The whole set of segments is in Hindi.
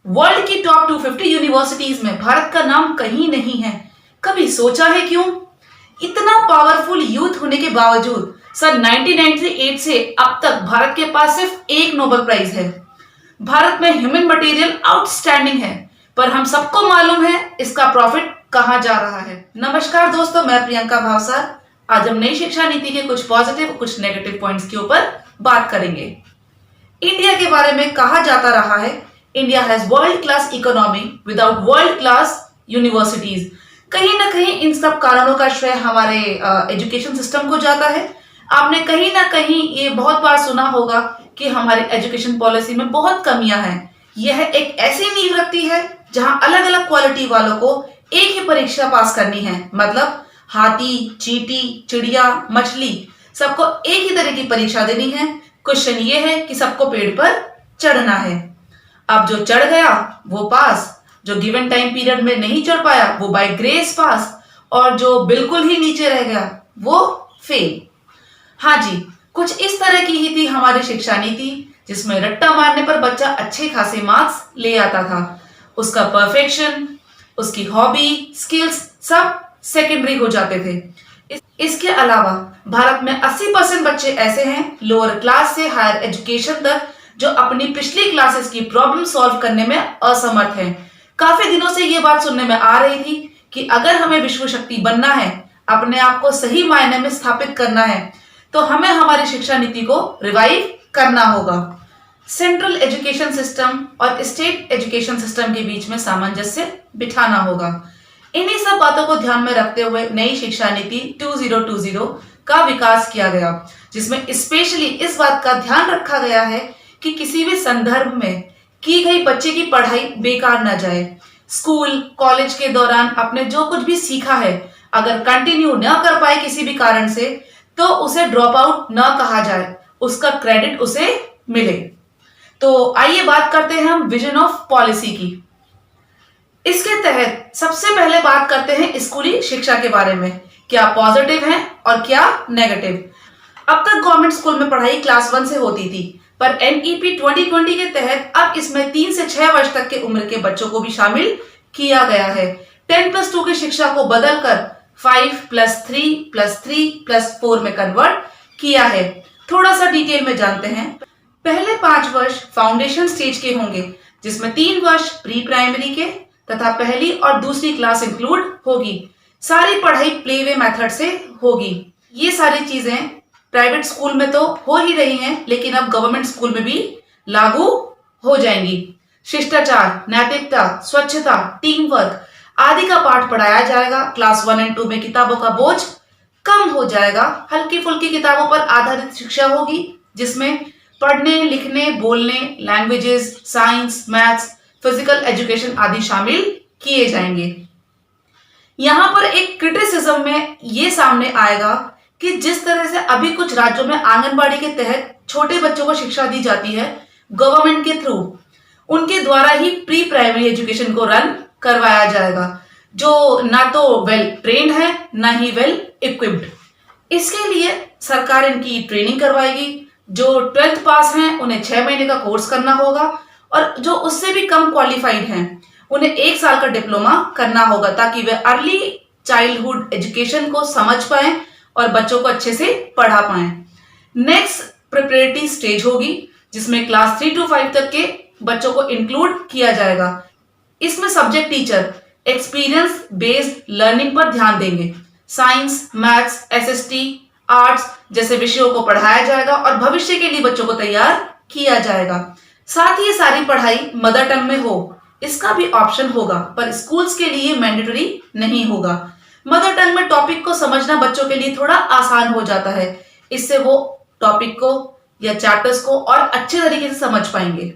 वर्ल्ड की टॉप 250 यूनिवर्सिटीज में भारत का नाम कहीं नहीं है। कभी सोचा है क्यों? इतना पावरफुल यूथ होने के बावजूद सन 1998 से अब तक भारत के पास सिर्फ एक नोबेल प्राइज है। भारत में ह्यूमन मटेरियल आउटस्टैंडिंग है, पर हम सबको मालूम है इसका प्रॉफिट कहां जा रहा है। नमस्कार दोस्तों, मैं प्रियंका भावसार। आज हम नई शिक्षा नीति के कुछ पॉजिटिव कुछ नेगेटिव पॉइंट्स के ऊपर बात करेंगे। इंडिया के बारे में कहा जाता रहा है, India has world class economy without world class universities. कहीं ना कहीं इन सब कारणों का श्रेय हमारे एजुकेशन सिस्टम को जाता है। आपने कहीं ना कहीं ये बहुत बार सुना होगा कि हमारी एजुकेशन पॉलिसी में बहुत कमियां हैं। यह एक ऐसी नींव रखती है जहां अलग अलग क्वालिटी वालों को एक ही परीक्षा पास करनी है। मतलब हाथी, चींटी, चिड़िया, मछली सबको एक ही तरह की परीक्षा देनी है। क्वेश्चन ये है कि सबको पेड़ पर चढ़ना है। अब जो चढ़ गया वो पास, जो गिवन टाइम पीरियड में नहीं चढ़ पाया वो बाय ग्रेस पास, और जो बिल्कुल ही नीचे रह गया वो फेल। हाँ जी, कुछ इस तरह की ही थी हमारी शिक्षा नीति, जिसमें रट्टा मारने पर बच्चा अच्छे खासे मार्क्स ले आता था। उसका परफेक्शन, उसकी हॉबी, स्किल्स सब सेकेंडरी हो जाते थे। इसके अलावा भारत में 80% बच्चे ऐसे हैं लोअर क्लास से हायर एजुकेशन तक जो अपनी पिछली क्लासेस की प्रॉब्लम सॉल्व करने में असमर्थ हैं। काफी दिनों से ये बात सुनने में आ रही थी कि अगर हमें विश्व शक्ति बनना है, अपने आप को सही मायने में स्थापित करना है, तो हमें हमारी शिक्षा नीति को रिवाइव करना होगा। सेंट्रल एजुकेशन सिस्टम और स्टेट एजुकेशन सिस्टम के बीच में सामंजस्य बिठाना होगा। इन्हीं सब बातों को ध्यान में रखते हुए नई शिक्षा नीति 2020 का विकास किया गया, जिसमें स्पेशली इस बात का ध्यान रखा गया है कि किसी भी संदर्भ में की गई बच्चे की पढ़ाई बेकार न जाए। स्कूल कॉलेज के दौरान आपने जो कुछ भी सीखा है, अगर कंटिन्यू न कर पाए किसी भी कारण से, तो उसे ड्रॉप आउट न कहा जाए, उसका क्रेडिट उसे मिले। तो आइए बात करते हैं हम विजन ऑफ पॉलिसी की। इसके तहत सबसे पहले बात करते हैं स्कूली शिक्षा के बारे में, क्या पॉजिटिव है और क्या नेगेटिव। अब तक गवर्नमेंट स्कूल में पढ़ाई क्लास 1 से होती थी, पर एनईपी 2020 के तहत अब इसमें 3 से 6 वर्ष तक के उम्र के बच्चों को भी शामिल किया गया है। 10+2 की शिक्षा को बदलकर 5+3+3+4 में कन्वर्ट किया है। थोड़ा सा डिटेल में जानते हैं। पहले 5 वर्ष फाउंडेशन स्टेज के होंगे, जिसमें 3 वर्ष प्री प्राइमरी के तथा पहली और दूसरी क्लास इंक्लूड होगी। सारी पढ़ाई प्लेवे मेथड से होगी। ये सारी चीजें प्राइवेट स्कूल में तो हो ही रही हैं, लेकिन अब गवर्नमेंट स्कूल में भी लागू हो जाएंगी। शिष्टाचार, नैतिकता, स्वच्छता, टीम वर्क आदि का पाठ पढ़ाया जाएगा। क्लास 1 और 2 में किताबों का बोझ कम हो जाएगा। हल्की फुल्की किताबों पर आधारित शिक्षा होगी, जिसमें पढ़ने, लिखने, बोलने, languages, science, maths, physical education आदि शामिल किए जाएंगे। यहां पर एक क्रिटिसिज्म में ये सामने आएगा कि जिस तरह से अभी कुछ राज्यों में आंगनबाड़ी के तहत छोटे बच्चों को शिक्षा दी जाती है गवर्नमेंट के थ्रू, उनके द्वारा ही प्री प्राइमरी एजुकेशन को रन करवाया जाएगा, जो ना तो वेल ट्रेन्ड है ना ही वेल इक्विप्ड। इसके लिए सरकार इनकी ट्रेनिंग करवाएगी। जो 12th पास हैं उन्हें 6 महीने का कोर्स करना होगा, और जो उससे भी कम क्वालिफाइड हैं उन्हें 1 साल का डिप्लोमा करना होगा, ताकि वे अर्ली चाइल्डहुड एजुकेशन को समझ पाएं और बच्चों को अच्छे से पढ़ा पाएं। नेक्स्ट प्रिपरेटरी स्टेज होगी, जिसमें क्लास 3 to 5 तक के बच्चों को इंक्लूड किया जाएगा। इसमें subject teacher experience based learning पर ध्यान देंगे। साइंस, मैथ्स, एसएसटी, आर्ट्स जैसे विषयों को पढ़ाया जाएगा और भविष्य के लिए बच्चों को तैयार किया जाएगा। साथ ही ये सारी पढ़ाई मदर टंग में हो, इसका भी ऑप्शन होगा, पर स्कूल्स के लिए मैंडेटरी नहीं होगा। मदर टंग में टॉपिक को समझना बच्चों के लिए थोड़ा आसान हो जाता है। इससे वो टॉपिक को या चैप्टर्स को और अच्छे तरीके से समझ पाएंगे।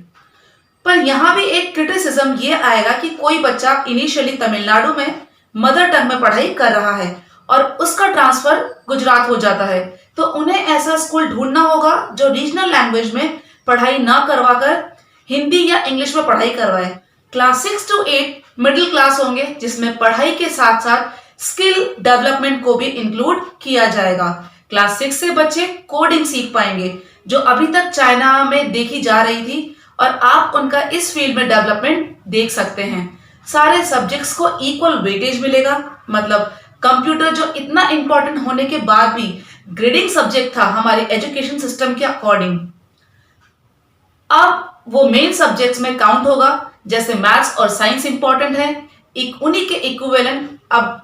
पर यहाँ भी एक क्रिटिसिज्म ये आएगा कि कोई बच्चा इनिशियली तमिलनाडु में मदर टंग में पढ़ाई कर रहा है और उसका ट्रांसफर गुजरात हो जाता है, तो उन्हें ऐसा स्कूल ढूंढना होगा जो रीजनल लैंग्वेज में पढ़ाई ना करवाकर हिंदी या इंग्लिश में पढ़ाई करवाए। क्लास 6 to 8 मिडिल क्लास होंगे, जिसमें पढ़ाई के साथ साथ स्किल डेवलपमेंट को भी इंक्लूड किया जाएगा। क्लास 6 से बच्चे कोडिंग सीख पाएंगे, जो अभी तक चाइना में देखी जा रही थी, और आप उनका इस फील्ड में डेवलपमेंट देख सकते हैं। सारे सब्जेक्ट्स को इक्वल वेटेज मिलेगा, मतलब कंप्यूटर जो इतना इंपॉर्टेंट होने के बाद भी ग्रेडिंग सब्जेक्ट था हमारे एजुकेशन सिस्टम के अकॉर्डिंग, अब वो मेन सब्जेक्ट्स में काउंट होगा। जैसे मैथ्स और साइंस इंपॉर्टेंट है, उन्हीं के इक्विवेलेंट अब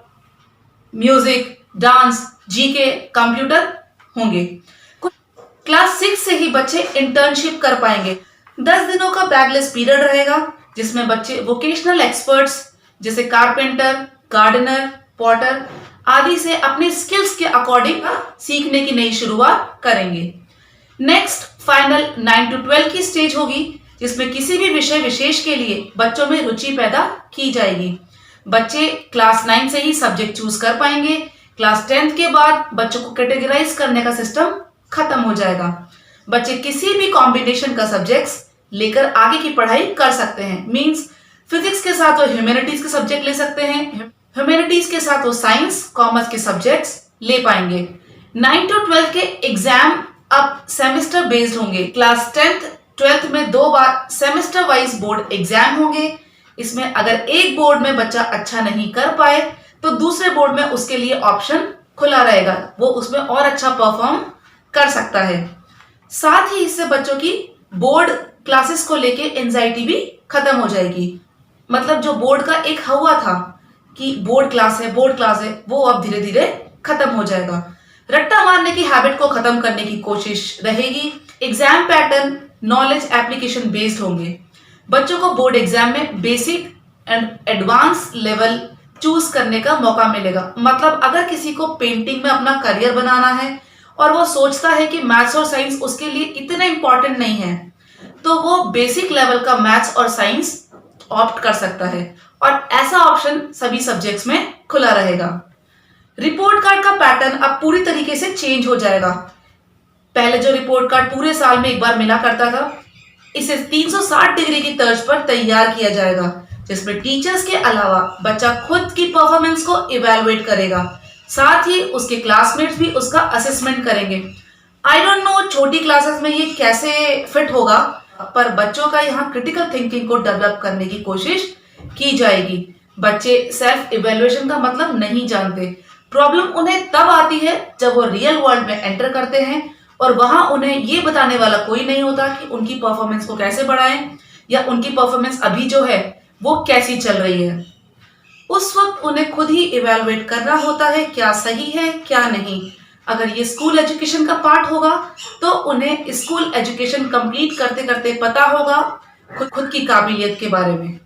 म्यूजिक, डांस, जीके, कंप्यूटर होंगे। क्लास 6 से ही बच्चे इंटर्नशिप कर पाएंगे। 10 दिनों का बैगलेस पीरियड रहेगा जिसमें बच्चे वोकेशनल एक्सपर्ट्स जैसे कारपेंटर, गार्डनर, पॉटर आदि से अपने स्किल्स के अकॉर्डिंग सीखने की नई शुरुआत करेंगे। नेक्स्ट फाइनल 9 to 12 की स्टेज होगी जिसमें किसी भी विषय विशेष के लिए बच्चों में रुचि पैदा की जाएगी। बच्चे क्लास 9 से ही सब्जेक्ट चूज कर पाएंगे। क्लास 10th के बाद बच्चों को कैटेगराइज करने का सिस्टम खत्म हो जाएगा। बच्चे किसी भी कॉम्बिनेशन का सब्जेक्ट्स लेकर आगे की पढ़ाई कर सकते हैं। मींस फिजिक्स के साथ वो ह्यूमैनिटीज के सब्जेक्ट ले सकते हैं, ह्यूमैनिटीज के साथ वो साइंस, कॉमर्स के सब्जेक्ट्स ले पाएंगे। 9 to 12 के एग्जाम अब सेमेस्टर बेस्ड होंगे। क्लास 10th 12th में 2 बार सेमेस्टर वाइज बोर्ड एग्जाम होंगे। इसमें अगर एक बोर्ड में बच्चा अच्छा नहीं कर पाए तो दूसरे बोर्ड में उसके लिए ऑप्शन खुला रहेगा, वो उसमें और अच्छा परफॉर्म कर सकता है। साथ ही इससे बच्चों की बोर्ड क्लासेस को लेके एंजाइटी भी खत्म हो जाएगी। मतलब जो बोर्ड का एक हवा था कि बोर्ड क्लास है, वो अब धीरे धीरे खत्म हो जाएगा। रट्टा मारने की हैबिट को खत्म करने की कोशिश रहेगी। Exam pattern knowledge application based होंगे। बच्चों को बोर्ड एग्जाम में basic and advance level choose करने का मौका मिलेगा। मतलब अगर किसी को पेंटिंग में अपना करियर बनाना है और वो सोचता है कि मैथ्स और साइंस उसके लिए इतने इंपॉर्टेंट नहीं है, तो वो बेसिक लेवल का मैथ्स और साइंस ऑप्ट कर सकता है और ऐसा ऑप्शन सभी सब्जेक्ट्स में खुला रहेगा। रिपोर्ट कार्ड का पैटर्न अब पूरी तरीके से चेंज हो जाएगा। पहले जो रिपोर्ट कार्ड पूरे साल में एक बार मिला करता था, इसे 360 डिग्री की तर्ज पर तैयार किया जाएगा जिसमें टीचर्स के अलावा बच्चा खुद की परफॉर्मेंस को इवैल्यूएट करेगा। साथ ही उसके क्लासमेट्स भी उसका असेसमेंट करेंगे। आई डोंट नो छोटी क्लासेस में ये कैसे फिट होगा, पर बच्चों का यहाँ क्रिटिकल थिंकिंग को डेवलप करने की कोशिश की जाएगी। बच्चे सेल्फ इवैल्यूएशन का मतलब नहीं जानते। प्रॉब्लम उन्हें तब आती है जब वो रियल वर्ल्ड में एंटर करते हैं और वहां उन्हें ये बताने वाला कोई नहीं होता कि उनकी परफॉर्मेंस को कैसे बढ़ाएं या उनकी परफॉर्मेंस अभी जो है वो कैसी चल रही है। उस वक्त उन्हें खुद ही इवैल्यूएट करना होता है क्या सही है क्या नहीं। अगर ये स्कूल एजुकेशन का पार्ट होगा तो उन्हें स्कूल एजुकेशन कंप्लीट करते करते पता होगा खुद की काबिलियत के बारे में।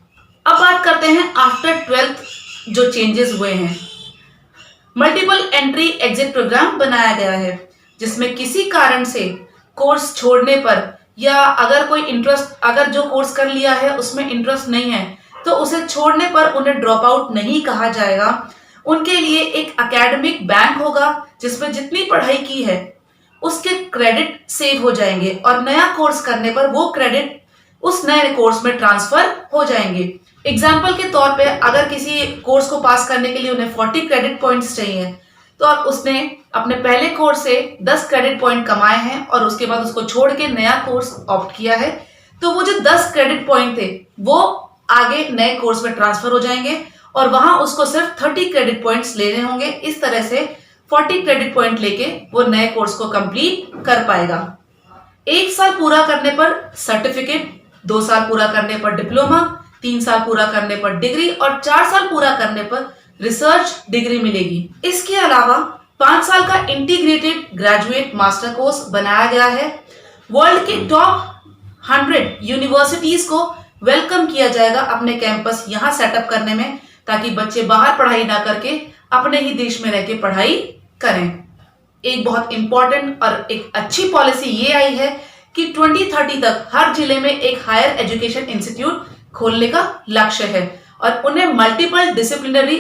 अब बात करते हैं आफ्टर 12th जो चेंजेस हुए हैं। मल्टीपल एंट्री एग्जिट प्रोग्राम बनाया गया है जिसमें किसी कारण से कोर्स छोड़ने पर या अगर जो कोर्स कर लिया है उसमें इंटरेस्ट नहीं है तो उसे छोड़ने पर उन्हें ड्रॉप आउट नहीं कहा जाएगा। उनके लिए एक एकेडमिक बैंक होगा जिसमें जितनी पढ़ाई की है उसके क्रेडिट सेव हो जाएंगे और नया कोर्स करने पर वो क्रेडिट उस नए कोर्स में ट्रांसफर हो जाएंगे। एग्जाम्पल के तौर पे अगर किसी कोर्स को पास करने के लिए उन्हें 40 क्रेडिट पॉइंट्स चाहिए तो उसने अपने पहले कोर्स से 10 क्रेडिट पॉइंट कमाए हैं और उसके बाद उसको छोड़ के नया कोर्स ऑप्ट किया है, तो वो जो 10 क्रेडिट पॉइंट थे वो आगे नए कोर्स में ट्रांसफर हो जाएंगे और वहां उसको सिर्फ 30 क्रेडिट पॉइंट्स लेने होंगे। इस तरह से 40 क्रेडिट पॉइंट लेके वो नए कोर्स को कंप्लीट कर पाएगा। 1 साल पूरा करने पर सर्टिफिकेट, 2 साल पूरा करने पर डिप्लोमा, 3 साल पूरा करने पर डिग्री और 4 साल पूरा करने पर रिसर्च डिग्री मिलेगी। इसके अलावा 5 साल का इंटीग्रेटेड ग्रेजुएट मास्टर कोर्स बनाया गया है। वर्ल्ड के टॉप 100 यूनिवर्सिटीज को वेलकम किया जाएगा अपने कैंपस यहाँ सेटअप करने में, ताकि बच्चे बाहर पढ़ाई ना करके अपने ही देश में रह के पढ़ाई करें। एक बहुत इंपॉर्टेंट और एक अच्छी पॉलिसी ये आई है कि 2030 तक हर जिले में एक हायर एजुकेशन इंस्टीट्यूट खोलने का लक्ष्य है और उन्हें मल्टीपल डिसिप्लिनरी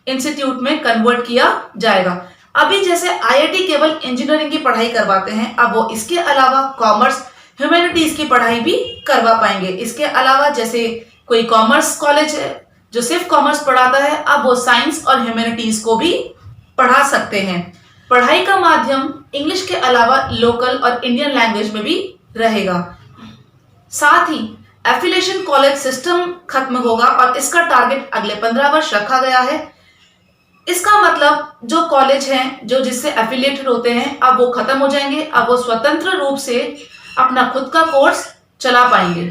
इंस्टीट्यूट में कन्वर्ट किया जाएगा। अभी जैसे आईआईटी केवल इंजीनियरिंग की पढ़ाई करवाते हैं, अब वो इसके अलावा कॉमर्स, ह्यूमैनिटीज की पढ़ाई भी करवा पाएंगे। इसके अलावा जैसे कोई कॉमर्स कॉलेज है जो सिर्फ कॉमर्स पढ़ाता है, अब वो साइंस और ह्यूमैनिटीज को भी पढ़ा सकते हैं। पढ़ाई का माध्यम इंग्लिश के अलावा लोकल और इंडियन लैंग्वेज में भी रहेगा। साथ ही एफिलिएशन कॉलेज सिस्टम खत्म होगा और इसका टारगेट अगले 15 वर्ष रखा गया है। इसका मतलब जो कॉलेज हैं जो जिससे एफिलिएटेड होते हैं अब वो खत्म हो जाएंगे, अब वो स्वतंत्र रूप से अपना खुद का कोर्स चला पाएंगे।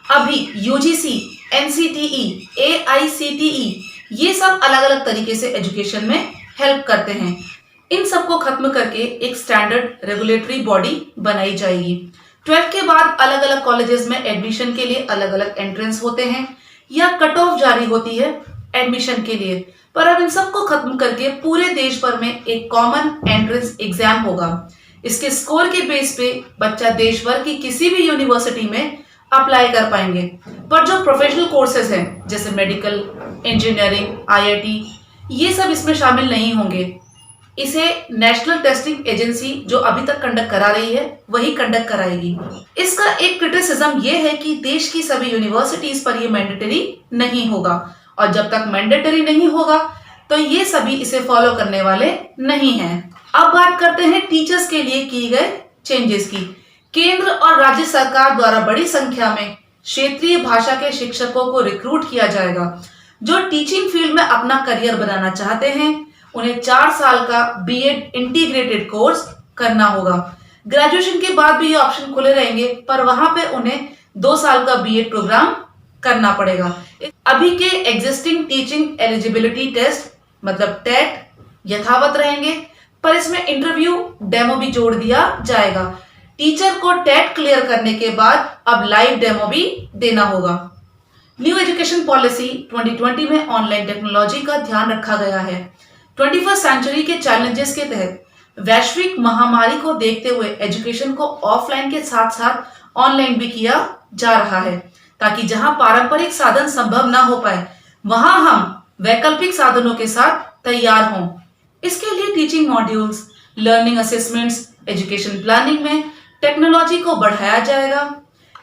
अभी यूजीसी, एनसीटीई, एआईसीटीई ये सब अलग अलग तरीके से एजुकेशन में हेल्प करते हैं। इन सबको खत्म करके एक स्टैंडर्ड रेगुलेटरी बॉडी बनाई जाएगी। 12th के बाद अलग अलग कॉलेजेस में एडमिशन के लिए अलग अलग एंट्रेंस होते हैं या कट ऑफ जारी होती है एडमिशन के लिए, पर अब इन सबको खत्म करके पूरे देश भर में एक कॉमन एंट्रेंस एग्जाम होगा। इसके स्कोर के बेस पे बच्चा देश भर की किसी भी यूनिवर्सिटी में अप्लाई कर पाएंगे। पर जो प्रोफेशनल कोर्सेज हैं जैसे मेडिकल, इंजीनियरिंग, आईआईटी ये सब इसमें शामिल नहीं होंगे। इसे नेशनल टेस्टिंग एजेंसी जो अभी तक कंडक्ट करा रही है वही कंडक्ट कराएगी। इसका एक क्रिटिसिज्म ये है कि देश की सभी यूनिवर्सिटीज पर ये मैंडेटरी नहीं होगा और जब तक मैंडेटरी नहीं होगा तो ये सभी इसे फॉलो करने वाले नहीं हैं। अब बात करते हैं टीचर्स के लिए किए गए चेंजेस की। केंद्र और राज्य सरकार द्वारा बड़ी संख्या में क्षेत्रीय भाषा के शिक्षकों को रिक्रूट किया जाएगा। जो टीचिंग फील्ड में अपना करियर बनाना चाहते हैं उन्हें 4 साल का बीएड इंटीग्रेटेड कोर्स करना होगा। ग्रेजुएशन के बाद भी ये ऑप्शन खुले रहेंगे पर वहां पे उन्हें 2 साल का बीएड प्रोग्राम करना पड़ेगा। अभी के एग्जिस्टिंग टीचिंग एलिजिबिलिटी टेस्ट मतलब टेट यथावत रहेंगे पर इसमें इंटरव्यू डेमो भी जोड़ दिया जाएगा। टीचर को टेट क्लियर करने के बाद अब लाइव डेमो भी देना होगा। न्यू एजुकेशन पॉलिसी 2020 में ऑनलाइन टेक्नोलॉजी का ध्यान रखा गया है। 21st सेंचुरी के चैलेंजेस के तहत वैश्विक महामारी को देखते हुए एजुकेशन को ऑफलाइन के साथ साथ ऑनलाइन भी किया जा रहा है ताकि जहां पारंपरिक साधन संभव ना हो पाए वहां हम वैकल्पिक साधनों के साथ तैयार हों। इसके लिए teaching modules, learning assessments, education planning में टेक्नोलॉजी को बढ़ाया जाएगा।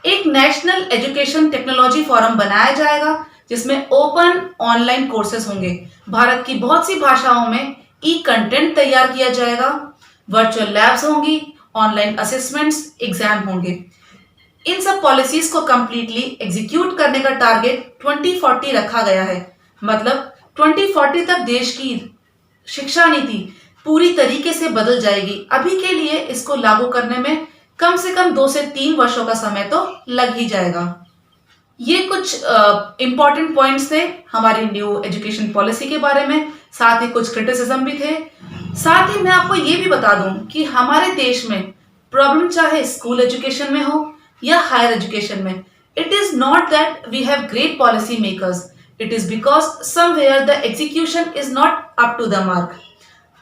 एक नेशनल एजुकेशन टेक्नोलॉजी फोरम बनाया जाएगा जिसमें ओपन ऑनलाइन कोर्सेज होंगे। भारत की बहुत सी भाषाओं में ई कंटेंट तैयार किया जाएगा। वर्चुअल लैब्स होंगी, ऑनलाइन असेसमेंट्स, एग्जाम होंगे। इन सब पॉलिसीज को कंप्लीटली एग्जीक्यूट करने का टारगेट 2040 रखा गया है। मतलब 2040 तक देश की शिक्षा नीति पूरी तरीके से बदल जाएगी। अभी के लिए इसको लागू करने में कम से कम 2 से 3 वर्षों का समय तो लग ही जाएगा। ये कुछ इंपॉर्टेंट पॉइंट्स थे हमारी न्यू एजुकेशन पॉलिसी के बारे में, साथ ही कुछ क्रिटिसिज्म भी थे। साथ ही मैं आपको ये भी बता दूं कि हमारे देश में प्रॉब्लम चाहे स्कूल एजुकेशन में हो या हायर एजुकेशन में, it is not that we have great policy makers, it is because somewhere the execution is not up to the mark.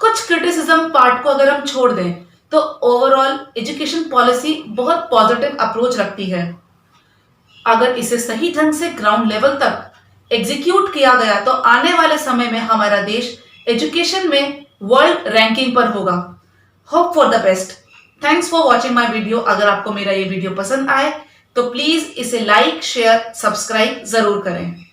कुछ क्रिटिसिज्म पार्ट को अगर हम छोड़ दें तो ओवरऑल एजुकेशन पॉलिसी बहुत पॉजिटिव अप्रोच रखती है। अगर इसे सही ढंग से ग्राउंड लेवल तक एग्जीक्यूट किया गया तो आने वाले समय में हमारा देश एजुकेशन में वर्ल्ड रैंकिंग पर होगा। Hope for the best. Thanks for watching my video. अगर आपको मेरा ये वीडियो पसंद आए तो प्लीज इसे लाइक, शेयर, सब्सक्राइब जरूर करें।